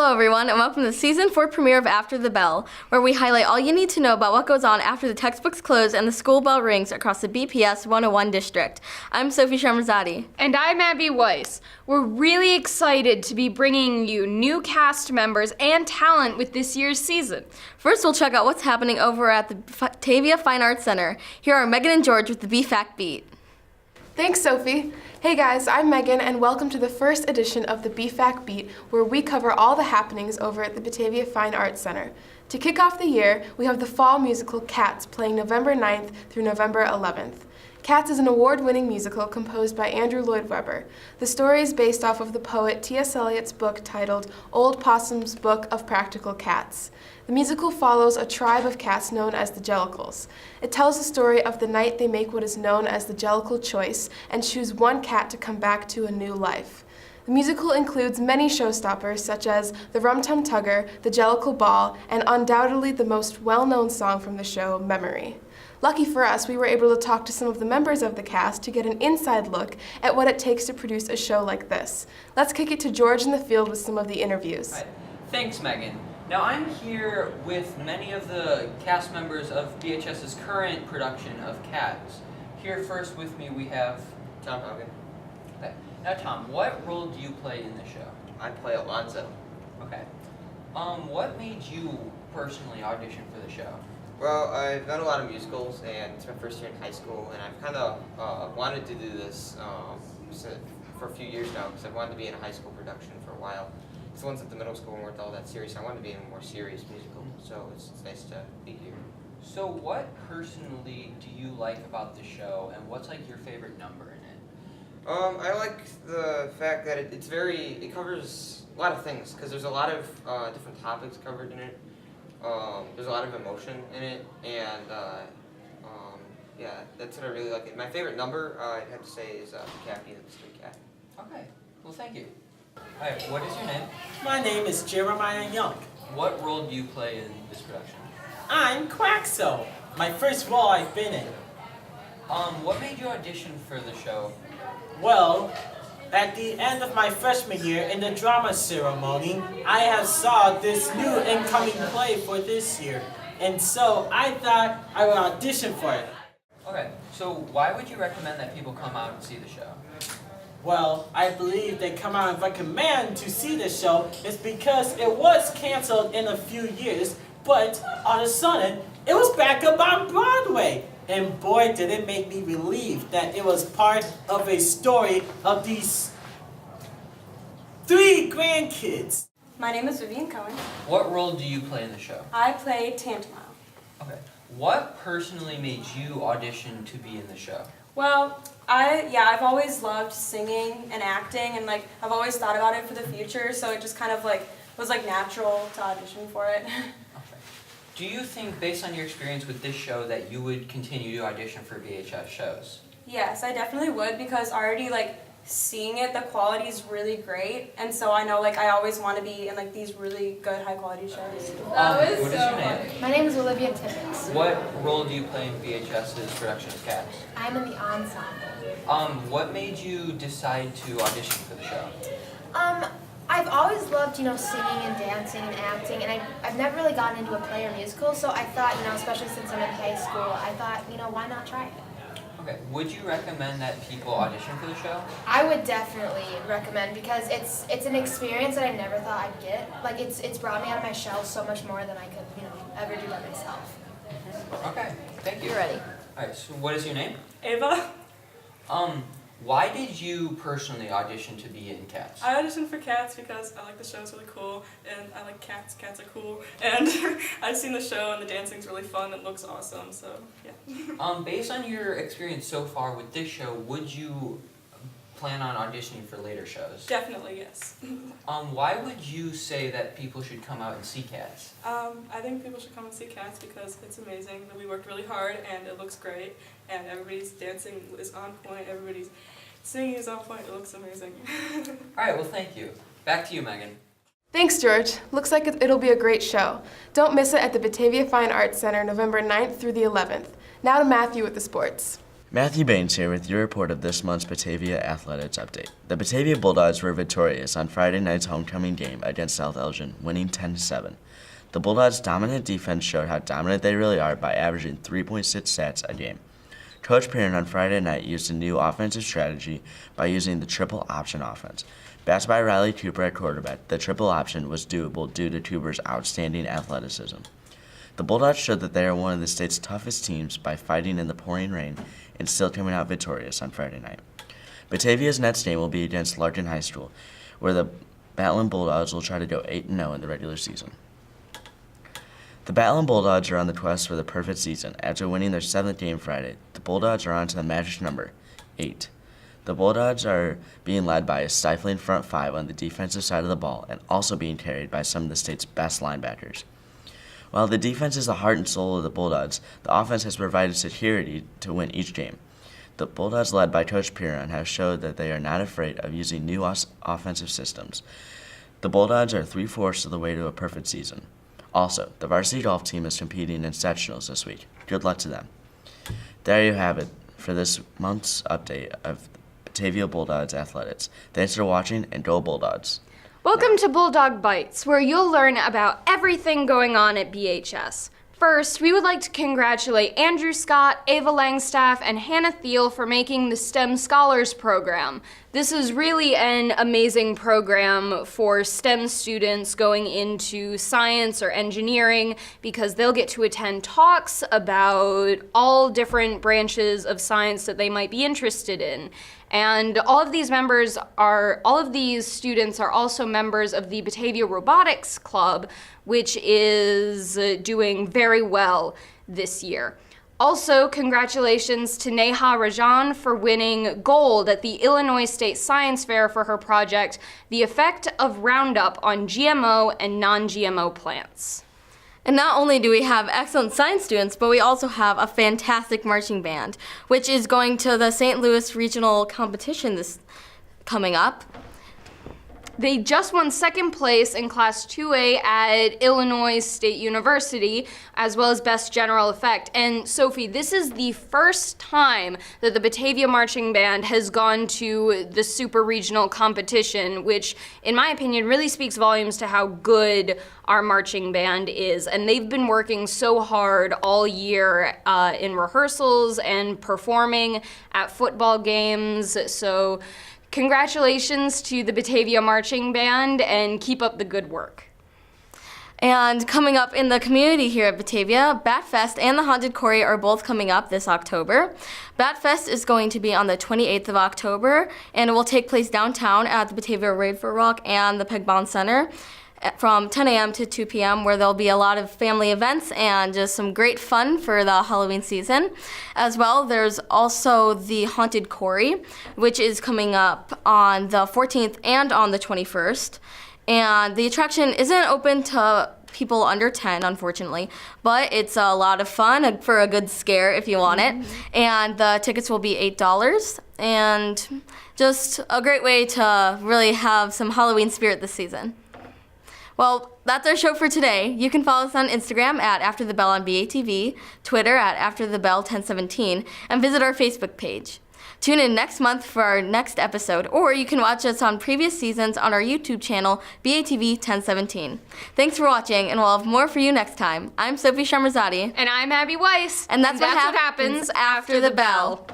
Hello everyone, and welcome to the Season 4 premiere of After the Bell, where we highlight all you need to know about what goes on after the textbooks close and the school bell rings across the BPS 101 district. I'm Sophie Sharmazadi. And I'm Abby Weiss. We're really excited to be bringing you new cast members and talent with this year's season. First, we'll check out what's happening over at the Batavia Fine Arts Center. Here are Megan and George with the BFAC Beat. Thanks, Sophie. Hey guys, I'm Megan, and welcome to the first edition of the BFAC Beat, where we cover all the happenings over at the Batavia Fine Arts Center. To kick off the year, we have the fall musical Cats playing November 9th through November 11th. Cats is an award-winning musical composed by Andrew Lloyd Webber. The story is based off of the poet T.S. Eliot's book titled Old Possum's Book of Practical Cats. The musical follows a tribe of cats known as the Jellicles. It tells the story of the night they make what is known as the Jellicle choice and choose one cat to come back to a new life. The musical includes many showstoppers such as the Rum Tum Tugger, the Jellicle Ball, and undoubtedly the most well-known song from the show, Memory. Lucky for us, we were able to talk to some of the members of the cast to get an inside look at what it takes to produce a show like this. Let's kick it to George in the field with some of the interviews. Right. Thanks, Megan. Now I'm here with many of the cast members of BHS's current production of Cats. Here first with me we have Tom Hogan. Okay. Now Tom, what role do you play in the show? I play Alonzo. Okay. What made you personally audition for the show? Well, I've done a lot of musicals, and it's my first year in high school, and I've kind of wanted to do this for a few years now, because I've wanted to be in a high school production for a while. Because the ones at the middle school weren't all that serious. I wanted to be in a more serious musical, so it's nice to be here. So what personally do you like about the show, and what's like your favorite number in it? I like the fact that it covers a lot of things, because there's a lot of different topics covered in it. There's a lot of emotion in it, and yeah, that's what I really like. My favorite number, I'd have to say, is the cat being the street cat. Okay, well thank you. Alright, what is your name? My name is Jeremiah Young. What role do you play in this production? I'm Quaxo, my first role I've been in. What made you audition for the show? Well, at the end of my freshman year in the drama ceremony, I have saw this new incoming play for this year, and so I thought I would audition for it. Okay, so why would you recommend that people come out and see the show? Well, I believe they come out and recommend to see the show is because it was canceled in a few years, but all of a sudden, it was back up on Broadway. And boy, did it make me relieved that it was part of a story of these 3 grandkids. My name is Vivian Cohen. What role do you play in the show? I play Tantamile. Okay. What personally made you audition to be in the show? Well, I've always loved singing and acting, and I've always thought about it for the future, so it just kind of was natural to audition for it. Okay. Do you think, based on your experience with this show, that you would continue to audition for VHS shows? Yes, I definitely would, because already seeing it, the quality is really great, and so I know I always want to be in these really good high quality shows. What is your name? My name is Olivia Timmons. What role do you play in VHS's production of Cats? I'm in the ensemble. What made you decide to audition for the show? I've always loved, singing and dancing and acting, and I've never really gotten into a play or musical, so I thought, especially since I'm in high school, I thought, why not try it? Okay. Would you recommend that people audition for the show? I would definitely recommend, because it's an experience that I never thought I'd get. It's brought me out of my shell so much more than I could, ever do by myself. Okay. Thank you. You're ready. Alright, so what is your name? Ava. Why did you personally audition to be in Cats? I auditioned for Cats because I like the show, it's really cool, and I like cats, cats are cool, and I've seen the show and the dancing's really fun, it looks awesome, so yeah. Based on your experience so far with this show, would you plan on auditioning for later shows? Definitely, yes. Why would you say that people should come out and see Cats? I think people should come and see Cats because it's amazing, we worked really hard and it looks great, and everybody's dancing is on point, everybody's singing is on point, it looks amazing. Alright, well thank you. Back to you, Megan. Thanks, George. Looks like it'll be a great show. Don't miss it at the Batavia Fine Arts Center November 9th through the 11th. Now to Matthew with the sports. Matthew Baines here with your report of this month's Batavia Athletics update. The Batavia Bulldogs were victorious on Friday night's homecoming game against South Elgin, winning 10-7. The Bulldogs' dominant defense showed how dominant they really are by averaging 3.6 stats a game. Coach Perrin on Friday night used a new offensive strategy by using the triple option offense. Backed by Riley Cooper at quarterback, the triple option was doable due to Cooper's outstanding athleticism. The Bulldogs showed that they are one of the state's toughest teams by fighting in the pouring rain and still coming out victorious on Friday night. Batavia's next game will be against Larkin High School, where the Battling Bulldogs will try to go 8-0 in the regular season. The Battling Bulldogs are on the quest for the perfect season. After winning their 7th game Friday, the Bulldogs are on to the magic number, 8. The Bulldogs are being led by a stifling front five on the defensive side of the ball and also being carried by some of the state's best linebackers. While the defense is the heart and soul of the Bulldogs, the offense has provided security to win each game. The Bulldogs, led by Coach Perrin, have showed that they are not afraid of using new offensive systems. The Bulldogs are 3/4 of the way to a perfect season. Also, the varsity golf team is competing in sectionals this week. Good luck to them. There you have it for this month's update of Batavia Bulldogs athletics. Thanks for watching, and go Bulldogs. Welcome to Bulldog Bites, where you'll learn about everything going on at BHS. First, we would like to congratulate Andrew Scott, Ava Langstaff, and Hannah Thiel for making the STEM Scholars Program. This is really an amazing program for STEM students going into science or engineering because they'll get to attend talks about all different branches of science that they might be interested in. And all of these students are also members of the Batavia Robotics Club, which is doing very well this year. Also, congratulations to Neha Rajan for winning gold at the Illinois State Science Fair for her project, The Effect of Roundup on GMO and Non-GMO Plants. And not only do we have excellent science students, but we also have a fantastic marching band, which is going to the St. Louis Regional Competition this coming up. They just won 2nd place in Class 2A at Illinois State University, as well as Best General Effect. And Sophie, this is the first time that the Batavia Marching Band has gone to the Super Regional Competition, which, in my opinion, really speaks volumes to how good our marching band is. And they've been working so hard all year in rehearsals and performing at football games. So congratulations to the Batavia Marching Band, and keep up the good work. And coming up in the community here at Batavia, Batfest and the Haunted Quarry are both coming up this October. Batfest is going to be on the 28th of October, and it will take place downtown at the Batavia Raver Rock and the Peg-Bound Center from 10 a.m. to 2 p.m., where there'll be a lot of family events and just some great fun for the Halloween season. As well, there's also the Haunted Quarry, which is coming up on the 14th and on the 21st. And the attraction isn't open to people under 10, unfortunately, but it's a lot of fun for a good scare if you want it. And the tickets will be $8, and just a great way to really have some Halloween spirit this season. Well, that's our show for today. You can follow us on Instagram at After the Bell on BATV, Twitter at After the Bell 1017, and visit our Facebook page. Tune in next month for our next episode, or you can watch us on previous seasons on our YouTube channel, BATV 1017. Thanks for watching, and we'll have more for you next time. I'm Sophie Shamrazadi. And I'm Abby Weiss. And that's what happens after the bell.